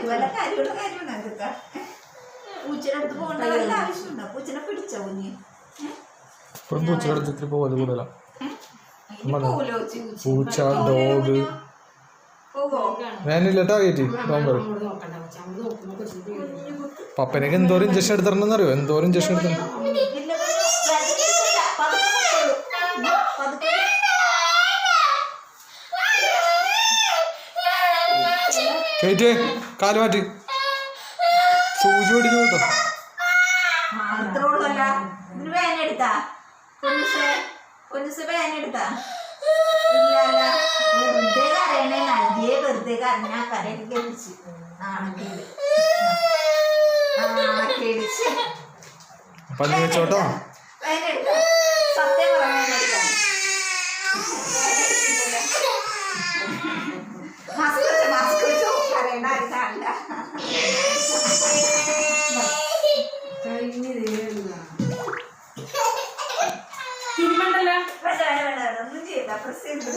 വല്ല കാര്യമുള്ള കാര്യമാണ് അതൊക്കെ. പൂച്ചയുടെ അടുത്ത് പോകേണ്ട വല്ല ആവശ്യമുണ്ടോ? പൂച്ചനെ പിടിച്ചോ കുഞ്ഞ്? പൂച്ചയുടെ അടുത്ത് പോകല് കൂടുതലാ. പൂച്ച, ഡോഗ് വേനില്ലട്ടോ കയറ്റി നോമ്പർ. പപ്പനൊക്കെ എന്തോരം ഇഞ്ചക്ഷൻ എടുത്തിട്ടുണ്ടെന്നറിയോ? എന്തോരം ഇഞ്ചക്ഷൻ എടുത്തിട്ടുണ്ട്. കേറ്റ് കാല് മാറ്റി സൂചി ഓടിച്ചു കേട്ടോ. വെറുതെ കരയണേ നൽകിയേ വെറുതെ കരഞ്ഞാ കരടിച്ച് നാണക്കേടിച്ച് ചോട്ടോ. സത്യം പറയാനെടുക്കാം. മാസ്ക് വെച്ചോ കരയണ അല്ല. ഒന്നും ചെയ്യില്ല. പ്രസ് ചെയ്ത്